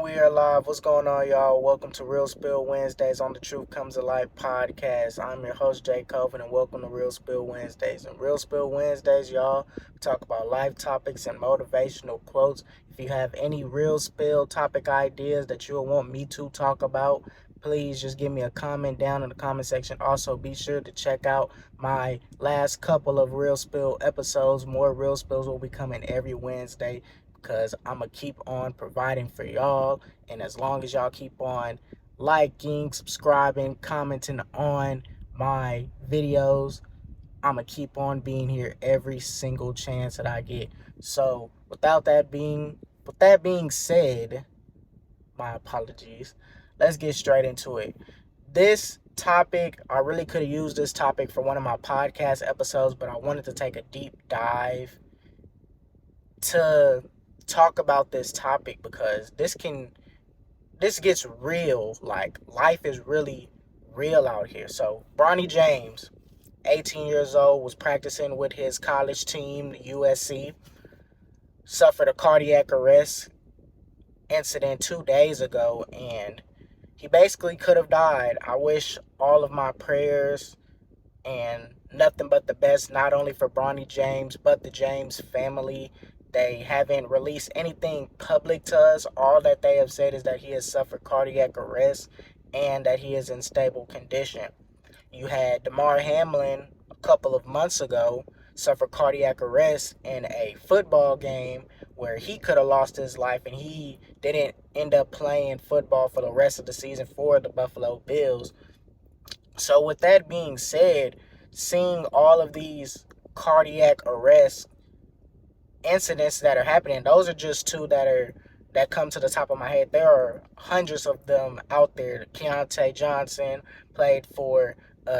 we are live. What's going on, y'all? Welcome to Real Spill Wednesdays on the Truth Comes to Light podcast. I'm your host, Jay Coven, and welcome to Real Spill Wednesdays. And Real Spill Wednesdays, y'all, we talk about life topics and motivational quotes. If you have any real spill topic ideas that you'll want me to talk about, please just give me a comment down in the comment section. Also, be sure to check out my last couple of Real Spill episodes. More Real Spills will be coming every Wednesday, because I'm going to keep on providing for y'all. And as long as y'all keep on liking, subscribing, commenting on my videos, I'm going to keep on being here every single chance that I get. So with that being said, my apologies. Let's get straight into it. This topic, I really could have used this topic for one of my podcast episodes, but I wanted to take a deep dive to talk about this topic because this gets real. Like, life is really real out here. So Bronny James, 18 years old, was practicing with his college team, USC, suffered a cardiac arrest incident 2 days ago, and he basically could have died. I wish all of my prayers and nothing but the best, not only for Bronny James, but the James family. They haven't released anything public to us. All that they have said is that he has suffered cardiac arrest and that he is in stable condition. You had Damar Hamlin a couple of months ago suffer cardiac arrest in a football game where he could have lost his life, and he didn't end up playing football for the rest of the season for the Buffalo Bills. So with that being said, seeing all of these cardiac arrest incidents that are happening, those are just two that come to the top of my head. There are hundreds of them out there. Keontae Johnson played for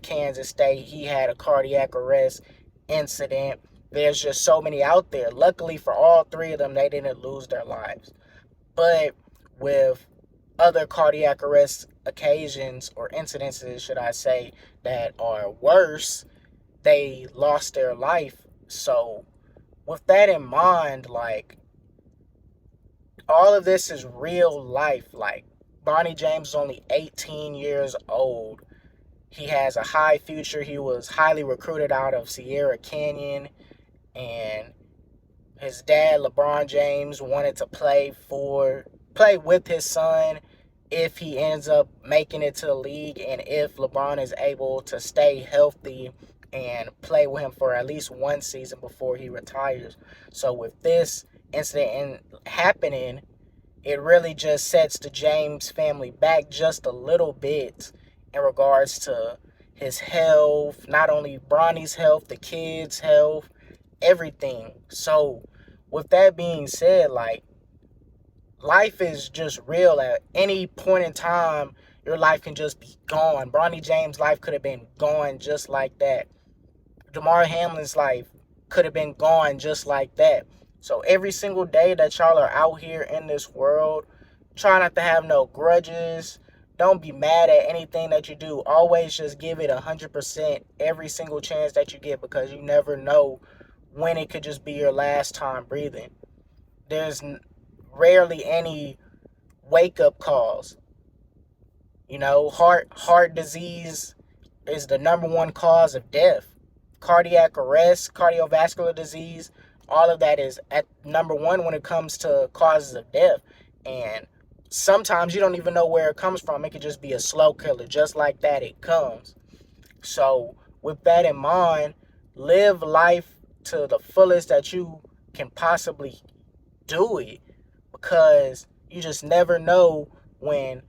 Kansas State. He had a cardiac arrest incident. There's just so many out there. Luckily for all three of them, they didn't lose their lives. But with other cardiac arrest occasions or incidences, should I say, that are worse, they lost their life. So with that in mind, like, all of this is real life. Like, Bronny James is only 18 years old. He has a high future. He was highly recruited out of Sierra Canyon, and his dad, LeBron James, wanted to play with his son if he ends up making it to the league, and if LeBron is able to stay healthy and play with him for at least one season before he retires. So with this incident happening, it really just sets the James family back just a little bit in regards to his health, not only Bronny's health, the kids' health, everything. So with that being said, like, life is just real. At any point in time, your life can just be gone. Bronny James' life could have been gone just like that. Damar Hamlin's life could have been gone just like that. So every single day that y'all are out here in this world, try not to have no grudges. Don't be mad at anything that you do. Always just give it 100% every single chance that you get, because you never know when it could just be your last time breathing. There's rarely any wake-up calls. You know, heart disease is the number one cause of death. Cardiac arrest, cardiovascular disease, all of that is at number one when it comes to causes of death. And sometimes you don't even know where it comes from. It could just be a slow killer. Just like that, it comes. So with that in mind, live life to the fullest that you can possibly do it, because you just never know when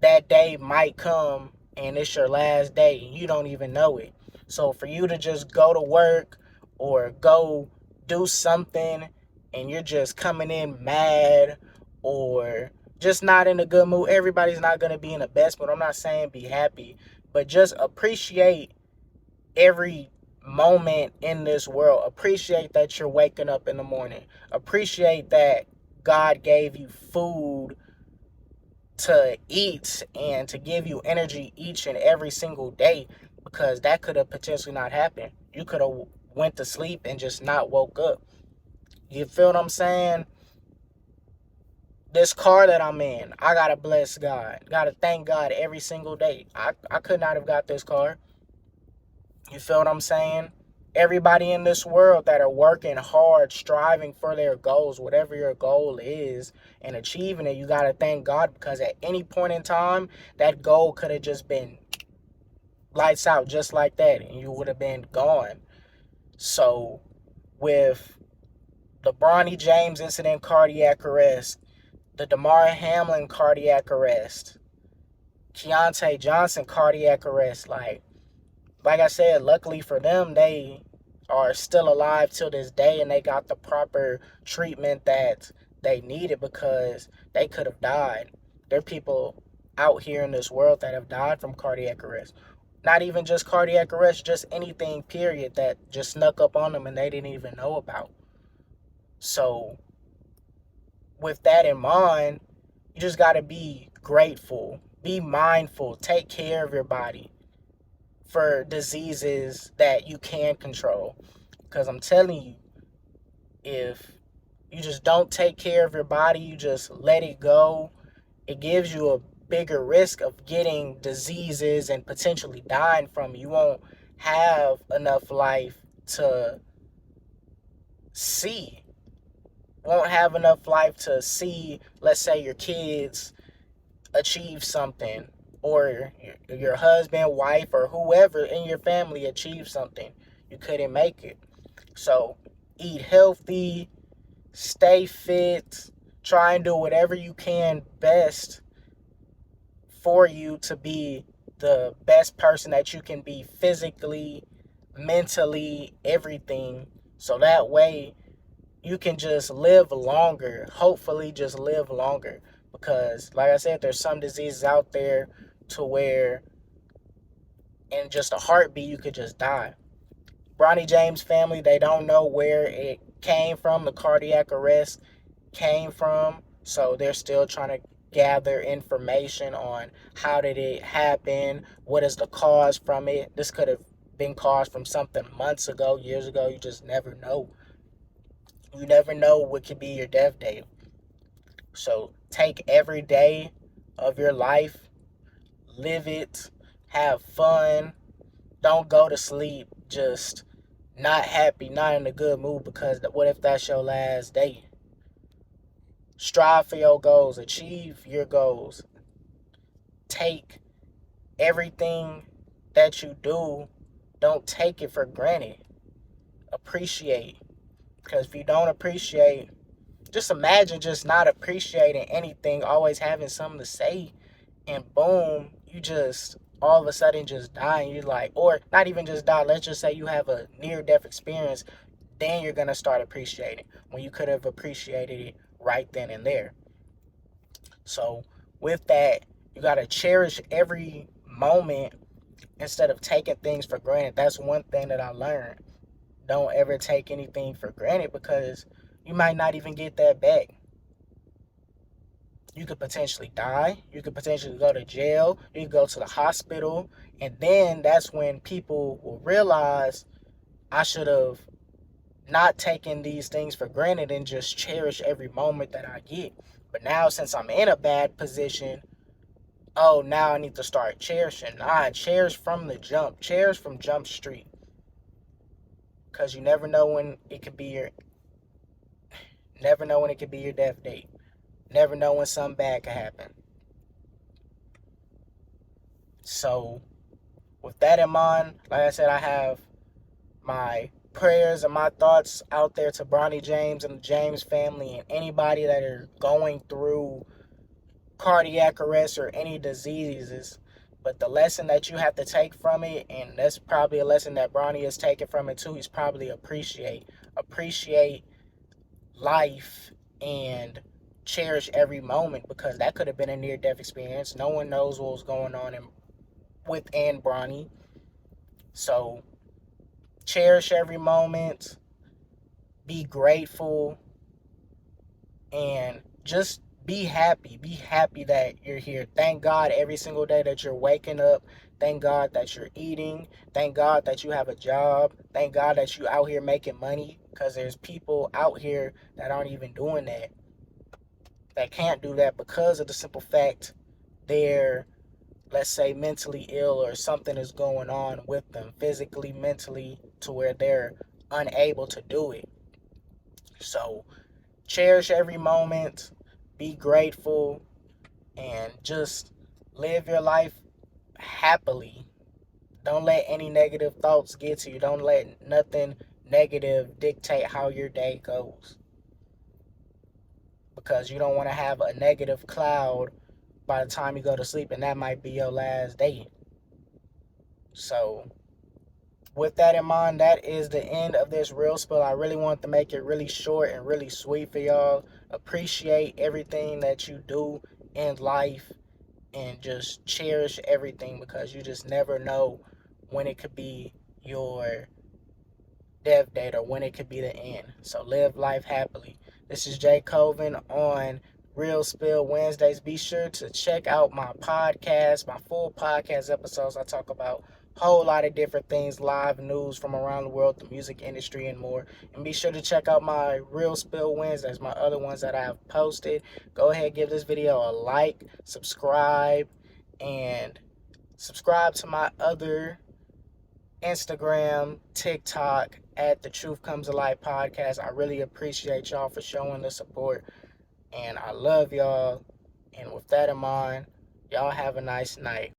that day might come and it's your last day and you don't even know it. So for you to just go to work or go do something and you're just coming in mad or just not in a good mood, everybody's not going to be in the best mood. I'm not saying be happy, but just appreciate every moment in this world. Appreciate that you're waking up in the morning. Appreciate that God gave you food to eat and to give you energy each and every single day, because that could have potentially not happened. You could have went to sleep and just not woke up. You feel what I'm saying? This car that I'm in, I gotta bless God. Gotta thank God every single day. I could not have got this car. You feel what I'm saying? Everybody in this world that are working hard, striving for their goals, whatever your goal is, and achieving it, you gotta thank God, because at any point in time, that goal could have just been lights out just like that, and you would have been gone. So with the Bronny James incident, cardiac arrest, the Damar Hamlin cardiac arrest, Keontae Johnson cardiac arrest, like I said, luckily for them, they are still alive till this day, and they got the proper treatment that they needed, because they could have died. There are people out here in this world that have died from cardiac arrest. Not even just cardiac arrest, just anything, period, that just snuck up on them and they didn't even know about. So, with that in mind, you just got to be grateful, be mindful, take care of your body for diseases that you can control. Because I'm telling you, if you just don't take care of your body, you just let it go, it gives you a bigger risk of getting diseases and potentially dying from it. You won't have enough life to see. Won't have enough life to see, let's say, your kids achieve something, or your husband, wife, or whoever in your family achieve something. You couldn't make it. So eat healthy, stay fit, try and do whatever you can best for you to be the best person that you can be physically, mentally, everything. So that way you can just live longer. Hopefully just live longer. Because like I said, there's some diseases out there to where in just a heartbeat you could just die. Bronny James family, they don't know where it came from, the cardiac arrest came from. So they're still trying to gather information on how did it happen, what is the cause from it. This could have been caused from something months ago, years ago. You just never know. You never know what could be your death date. So take every day of your life, live it, have fun. Don't go to sleep just not happy, not in a good mood, because what if that's your last day? Strive for your goals, achieve your goals. Take everything that you do, don't take it for granted. Appreciate. Because if you don't appreciate, just imagine just not appreciating anything, always having something to say, and boom, you just all of a sudden just die, and you're like, or not even just die, let's just say you have a near-death experience, then you're going to start appreciating when you could have appreciated it right then and there. So with that, you got to cherish every moment instead of taking things for granted. That's one thing that I learned. Don't ever take anything for granted, because you might not even get that back. You could potentially die. You could potentially go to jail. You could go to the hospital. And then that's when people will realize, I should have not taken these things for granted and just cherish every moment that I get. But now, since I'm in a bad position, oh, now I need to start cherishing. Cherish from the jump. Cherish from Jump Street. Because you never know when it could be your death date. Never know when something bad could happen. So, with that in mind, like I said, I have my prayers and my thoughts out there to Bronny James and the James family and anybody that are going through cardiac arrest or any diseases. But the lesson that you have to take from it, and that's probably a lesson that Bronny has taken from it too, is probably appreciate life and cherish every moment, because that could have been a near-death experience. No one knows what was going on within Bronny. So cherish every moment, be grateful, and just be happy. Be happy that you're here. Thank God every single day that you're waking up. Thank God that you're eating. Thank God that you have a job. Thank God that you out here making money, because there's people out here that aren't even doing that. that can't do that because of the simple fact they're, let's say, mentally ill, or something is going on with them physically, mentally, to where they're unable to do it. So cherish every moment, be grateful, and just live your life happily. Don't let any negative thoughts get to you. Don't let nothing negative dictate how your day goes, because you don't want to have a negative cloud by the time you go to sleep, and that might be your last day. So with that in mind, that is the end of this real spill. I really want to make it really short and really sweet for y'all. Appreciate everything that you do in life, and just cherish everything, because you just never know when it could be your death date or when it could be the end. So live life happily. This is Jay Coven on Real Spill Wednesdays. Be sure to check out my podcast, my full podcast episodes. I talk about a whole lot of different things, live news from around the world, the music industry, and more. And be sure to check out my Real Spill Wednesdays, my other ones that I have posted. Go ahead, give this video a like, subscribe, and subscribe to my other Instagram, TikTok at The Truth Comes Alive Podcast. I really appreciate y'all for showing the support, and I love y'all. And with that in mind, y'all have a nice night.